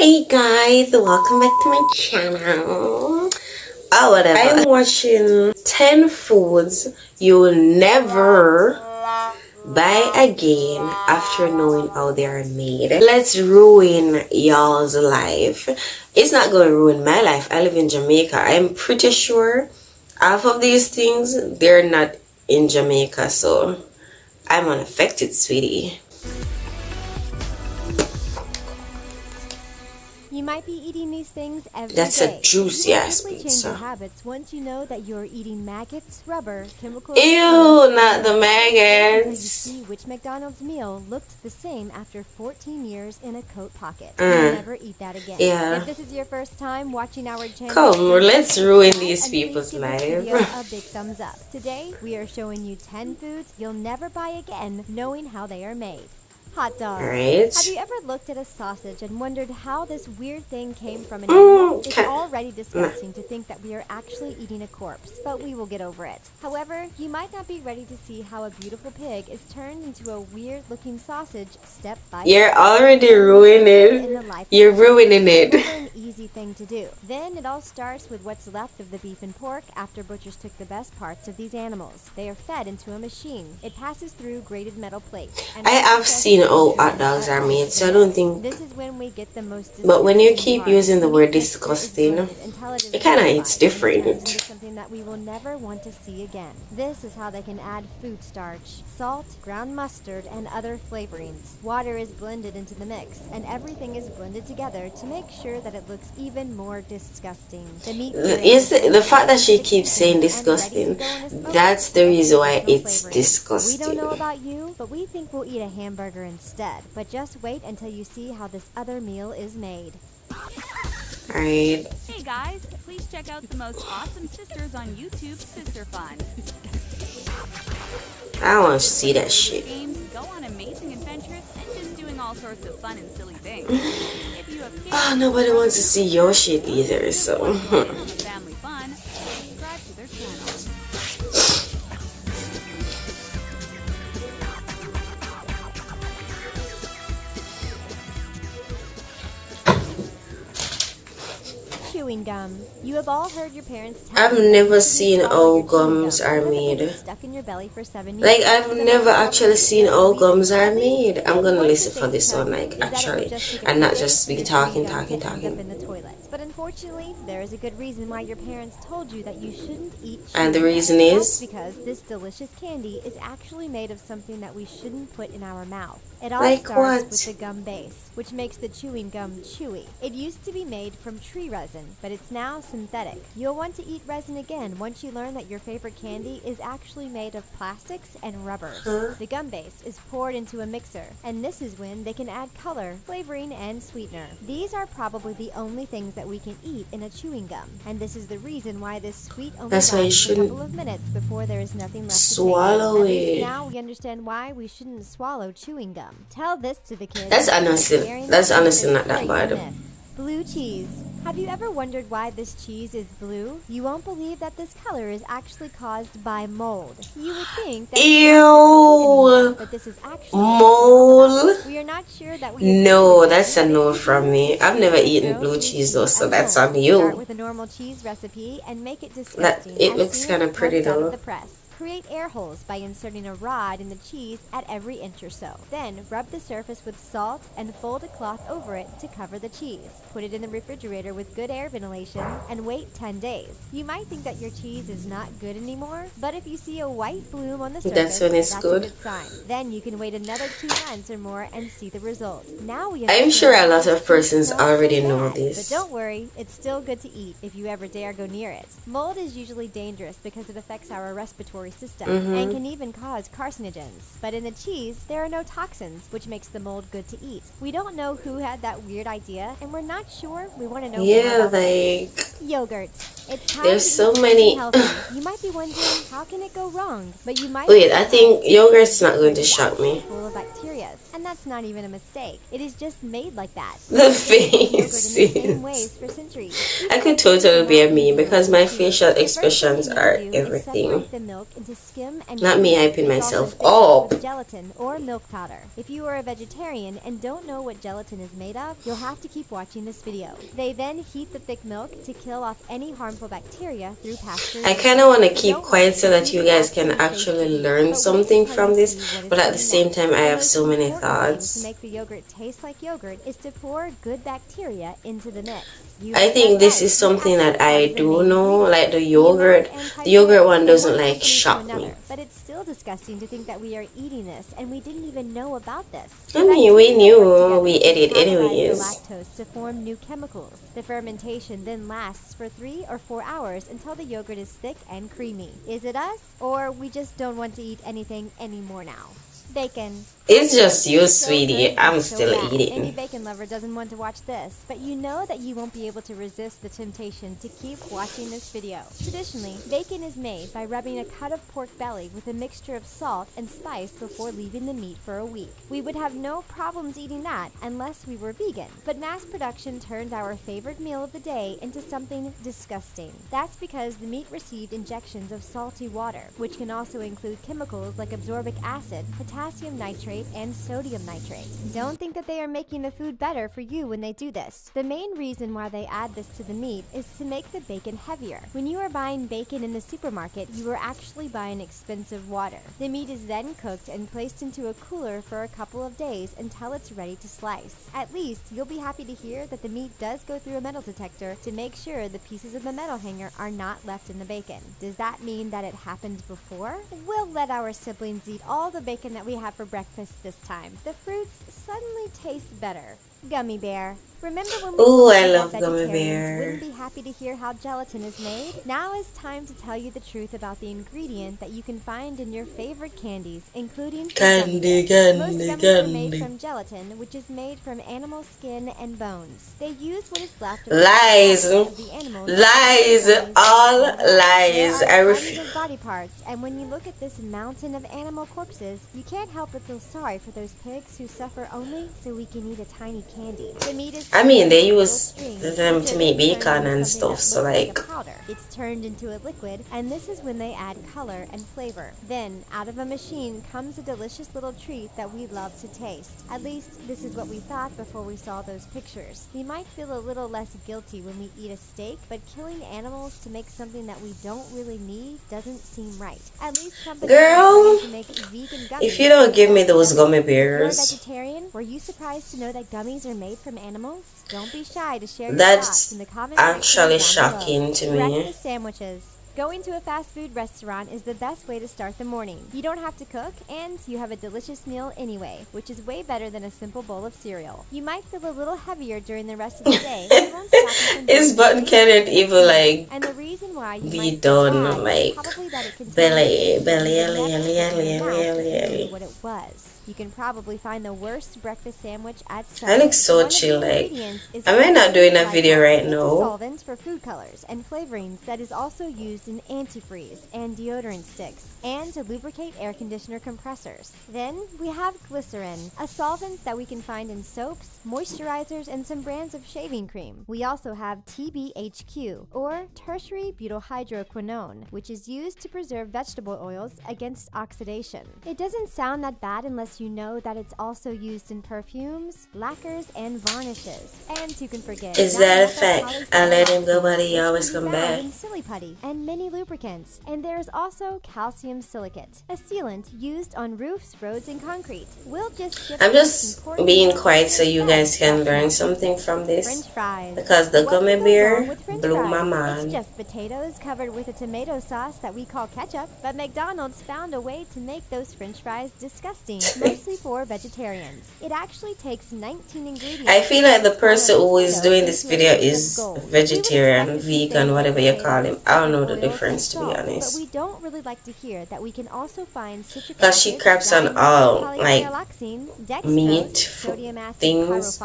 Hey guys, welcome back to my channel. Oh, whatever. I'm watching 10 foods you'll never buy again after knowing how they are made. Let's ruin y'all's life. It's not going to ruin my life. I live in Jamaica. I'm pretty sure half of these things, they're not in Jamaica, so I'm unaffected, sweetie. You might be eating these things every day. That's a juicy ass change pizza. your habits once you know that you're eating maggots, rubber, chemicals. Ew, not the maggots. Until you see which McDonald's meal looked the same after 14 years in a coat pocket. You'll never eat that again. Yeah. If this is your first time watching our channel, come, let's ruin these people's lives. A big thumbs up. Today, we are showing you 10 foods you'll never buy again, knowing how they are made. Hot dogs. Right. Have you ever looked at a sausage and wondered how this weird thing came from an animal? It's already disgusting to think that we are actually eating a corpse, but we will get over it. However, you might not be ready to see how a beautiful pig is turned into a weird-looking sausage step by step. You're already ruining. You're ruining it. An easy thing to do. Then it all starts with what's left of the beef and pork after butchers took the best parts of these animals. They are fed into a machine. It passes through grated metal plates. I have seen how hot dogs are made, so I don't think. This is when we get the most. But when you keep using the word disgusting, it kind of it's different. Something that we will never want to see again. This is how they can add food starch, salt, ground mustard, and other flavorings. Water is blended into the mix, and everything is blended together to make sure that it looks even more disgusting. The meat is the fact that she keeps saying disgusting. That's the reason why it's disgusting. We don't know about you, but we think we'll eat a hamburger instead. But just wait until you see how this other meal is made. Alright. Hey guys, please check out the most awesome sisters on YouTube, Sister Fun. I want to see that shit. Games, go on amazing adventures, and just doing all sorts of fun and silly things. If you have kids, nobody wants to see your shit either, so. family fun, subscribe to their channel. Chewing gum. You have all heard your parents tell I've never seen how gums are made. Stuck in your belly for 7 years. Like, I've never actually seen how gums are made. I'm gonna listen for this one, like, actually, and not just be talking. In the toilet. But unfortunately, there is a good reason why your parents told you that you shouldn't eat chewing And the gum. reason That's is? because this delicious candy is actually made of something that we shouldn't put in our mouth. It all Like starts what? with the gum base, which makes the chewing gum chewy. It used to be made from tree resin, but it's now synthetic. You'll want to eat resin again once you learn that your favorite candy is actually made of plastics and rubbers. The gum base is poured into a mixer, and this is when they can add color, flavoring, and sweetener. These are probably the only things that we can eat in a chewing gum, and this is the reason why this sweet only That's why you lasts a shouldn't couple of minutes before there is nothing left swallow to taste. At least it. now we understand why we shouldn't swallow chewing gum. Tell this to the kids. That's honestly not that bad. Blue cheese. Have you ever wondered why this cheese is blue? You won't believe that this color is actually caused by mold. You would think that Ew. but this is actually Mold? We are not sure that we No, that's a no from me. I've never eaten blue cheese though, so that's on Start you. with a normal cheese recipe and make it That disgusting. it as looks soon kind as of pretty it comes out though. of the press. Create air holes by inserting a rod in the cheese at every inch or so. Then rub the surface with salt and fold a cloth over it to cover the cheese. Put it in the refrigerator with good air ventilation and wait 10 days. You might think that your cheese is not good anymore, but if you see a white bloom on the surface, That's when it's that's good. a good sign. Then you can wait another 2 months or more and see the result. Now we I'm sure a lot of understand persons it's not so already know bad, this. But don't worry, it's still good to eat if you ever dare go near it. Mold is usually dangerous because it affects our respiratory system and can even cause carcinogens. But in the cheese, there are no toxins, which makes the mold good to eat. We don't know who had that weird idea, and we're not sure we want to know more Yeah, about it. like, Yogurt. It's time There's to so eat many. something healthy. You might be wondering, how can it go wrong? But you might Wait, I think yogurt's not going to shock me. full of bacteria, and that's not even a mistake. It is just made like that. The Yogurt in the faces. same ways for centuries. I could totally be a meme because my facial expressions are everything. Separate the milk into skim and Not me cream. hyping It's also myself thickened up. with gelatin or milk powder. If you are a vegetarian and don't know what gelatin is made of, you'll have to keep watching this video. They then heat the thick milk to kill off any harmful bacteria through pasteurization. I kind of want to keep quiet so that you guys can actually learn something from this, but at the same time I have so many To thoughts. make the yogurt taste like yogurt is to pour good bacteria into the mix. I think this is something that I do know, like the yogurt one doesn't like shock me. But it's still disgusting to think that we are eating this and we didn't even know about this. I mean, we knew, we ate it anyways. Lactose to form new chemicals. The fermentation then lasts for 3 or 4 hours until the yogurt is thick and creamy. Is it us, or we just don't want to eat anything anymore now? Bacon. It's just you, sweetie. I'm still Any eating. bacon lover doesn't want to watch this, but you know that you won't be able to resist the temptation to keep watching this video. Traditionally, bacon is made by rubbing a cut of pork belly with a mixture of salt and spice before leaving the meat for a week. We would have no problems eating that unless we were vegan, but mass production turned our favorite meal of the day into something disgusting. That's because the meat received injections of salty water, which can also include chemicals like absorbic acid, potassium nitrate, and sodium nitrate. Don't think that they are making the food better for you when they do this. The main reason why they add this to the meat is to make the bacon heavier. When you are buying bacon in the supermarket, you are actually buying expensive water. The meat is then cooked and placed into a cooler for a couple of days until it's ready to slice. At least, you'll be happy to hear that the meat does go through a metal detector to make sure the pieces of the metal hanger are not left in the bacon. Does that mean that it happened before? We'll let our siblings eat all the bacon that we have for breakfast this time. The fruits suddenly taste better. Gummy Bear. Remember when we Ooh, told I you love that Gummy vegetarians Bear. wouldn't be happy to hear how gelatin is made? Now is time to tell you the truth about the ingredient that you can find in your favorite candies, including Candy, Most candy, gummies are made candy. from gelatin, which is made from animal skin and bones. They use what is left of Lies. the animals. Lies. All lies. There I are refuse. tons of body parts, and when you look at this mountain of animal corpses, you can't help but feel sorry for those pigs who suffer only so we can eat a tiny candy. The meat is I mean, they little use strings them until to make it's turned bacon into and something stuff, that so looks like, a powder. It's turned into a liquid, and this is when they add color and flavor. Then, out of a machine comes a delicious little treat that we love to taste. At least, this is what we thought before we saw those pictures. We might feel a little less guilty when we eat a steak, but killing animals to make something that we don't really need doesn't seem right. At least companies Girl, are trying to make vegan gummies. if you don't give me those gummy If you're a bears, vegetarian, were you surprised to know that gummies are made from animals? Don't be shy to share your that's thoughts in the comments actually section down below. shocking to me. Breakfast sandwiches. Going to a fast food restaurant is the best way to start the morning. You don't have to cook, and you have a delicious meal anyway, which is way better than a simple bowl of cereal. You might feel a little heavier during the rest of the day. But it won't stop you from His doing button anything. cannot even like And the reason why you be might done, feel bad is like, probably that it contains belly, things belly, that belly, you belly, never belly, put in your mouth belly, if you belly. knew what it was. You can probably find the worst breakfast sandwich at I look so One of the chill, like, ingredients is am I not doing a glycerol. video right It's a now? solvent for food colors and flavorings that is also used in antifreeze and deodorant sticks and to lubricate air conditioner compressors. Then we have glycerin, a solvent that we can find in soaps, moisturizers, and some brands of shaving cream. We also have TBHQ, or tertiary butyrhydroquinone, which is used to preserve vegetable oils against oxidation. It doesn't sound that bad unless you know that it's also used in perfumes, lacquers, and varnishes. And who can forget? Is that a fact? I let him go, but he always come back. In silly putty and many lubricants. And there's also calcium silicate, a sealant used on roofs, roads, and concrete. We'll just skip I'm this just important being note quiet so you instead. guys can learn something from this, French fries. because the What gummy could go bear wrong with French blew my fries? mind. It's just potatoes covered with a tomato sauce that we call ketchup, but McDonald's found a way to make those French fries disgusting. Most mostly for vegetarians. It actually takes 19 ingredients. I feel like the person who is doing this video is vegetarian, vegan, whatever you call him. I don't know the difference, to be honest. But we don't really like to hear that we can also find citric Because she craps on all like meat things,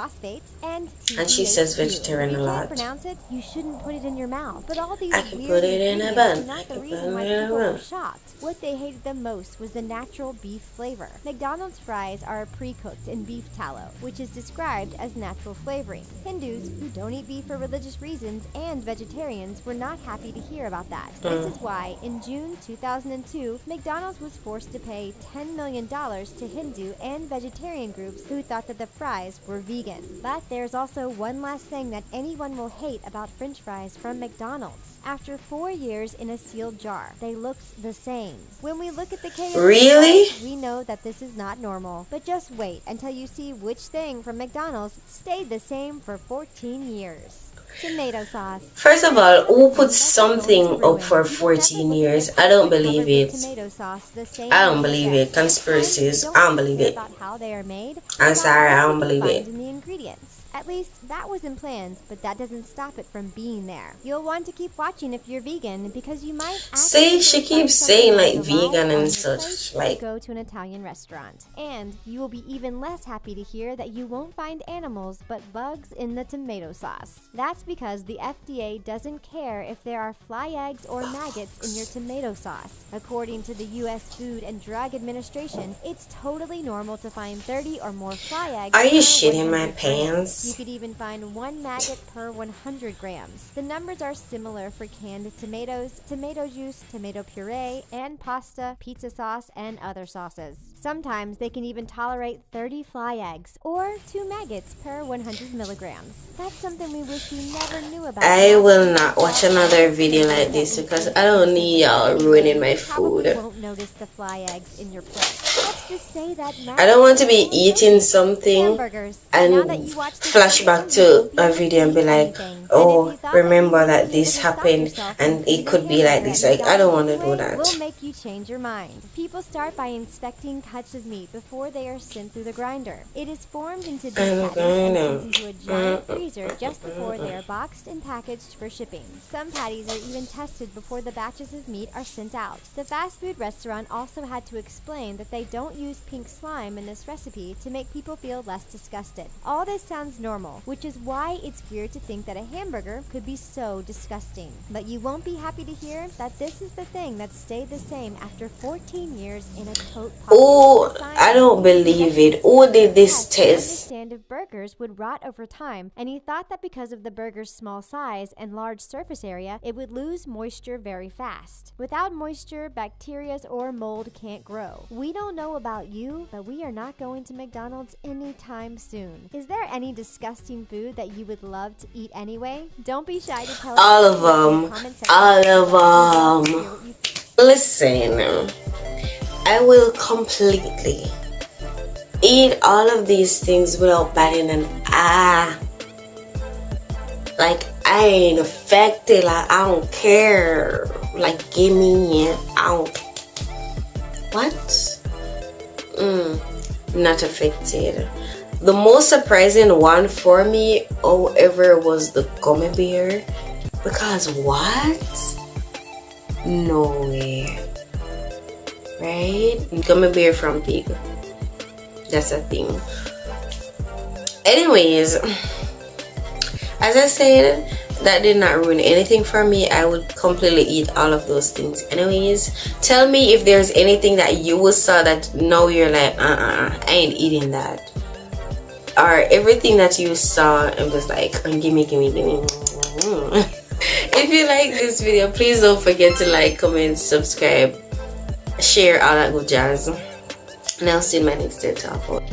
and she says vegetarian a lot. Pronounce it, you shouldn't put it in your mouth. But all these I can put it in a bun. not the reason why people were shocked. What they hated the most was the natural beef flavor. McDonald's fries are pre-cooked in beef tallow, which is described as natural flavoring. Hindus who don't eat beef for religious reasons and vegetarians were not happy to hear about that. This is why in June 2002, McDonald's was forced to pay $10 million to Hindu and vegetarian groups who thought that the fries were vegan. But there's also one last thing that anyone will hate about French fries from McDonald's. After 4 years in a sealed jar, they looked the same. When we look at the KFC Really? fries, we know that this is not normal. But just wait until you see which thing from McDonald's stayed the same for 14 years. Tomato sauce. First of all, who puts something up for 14 years? I don't believe it. I don't believe it. Conspiracies, I don't believe it. How they are made. I'm sorry, I don't believe it. In the ingredients. At least that wasn't planned, but that doesn't stop it from being there. You'll want to keep watching if you're vegan because you might see, she keeps saying like vegan and such, like go to an Italian restaurant. And you will be even less happy to hear that you won't find animals but bugs in the tomato sauce. That's because the FDA doesn't care if there are fly eggs or maggots in your tomato sauce. According to the US Food and Drug Administration, it's totally normal to find 30 or more fly eggs. Are you shitting my pants? You could even find 1 maggot per 100 grams. The numbers are similar for canned tomatoes, tomato juice, tomato puree, and pasta, pizza sauce, and other sauces. Sometimes they can even tolerate 30 fly eggs or 2 maggots per 100 milligrams. That's something we wish we never knew about. I will not watch another video like this because I don't need y'all ruining my food. You won't notice the fly eggs in your plate. Let's just say that I don't want to be eating something and flash back to a video and be like, oh, remember that this happened and it could be like this. Like, I don't want to do that. Will make you change your mind. People start by inspecting cuts of meat before they are sent through the grinder. It is formed into beef patties and sent into a giant freezer just before they are boxed and packaged for shipping. Some patties are even tested before the batches of meat are sent out. The fast food restaurant also had to explain that they don't use pink slime in this recipe to make people feel less disgusted. All this sounds normal, which is why it's weird to think that a hamburger could be so disgusting. But you won't be happy to hear that this is the thing that stayed the same after 14 years in a coat pocket. Oh, I don't believe it. Who did this test? Understand if burgers would rot over time, and he thought that because of the burger's small size and large surface area, it would lose moisture very fast. Without moisture, bacteria or mold can't grow. We don't know about you, but we are not going to McDonald's anytime soon. Is there any disgusting food that you would love to eat anyway? Don't be shy to tell us. All of them. All of them. Listen, I will completely eat all of these things without batting an eye. Like, I ain't affected. Like, I don't care. Like, give me it. I don't. What? Not affected. The most surprising one for me, however, was the Gummy Bear. Because what? No way. Right? Gummy Bear from pig. That's a thing. Anyways, as I said, that did not ruin anything for me. I would completely eat all of those things anyways. Tell me if there's anything that you saw that now you're like, I ain't eating that. Or everything that you saw and was like, gimme. If you like this video, please don't forget to like, comment, subscribe, share, all that good jazz. And I'll see you in my next TED Talk.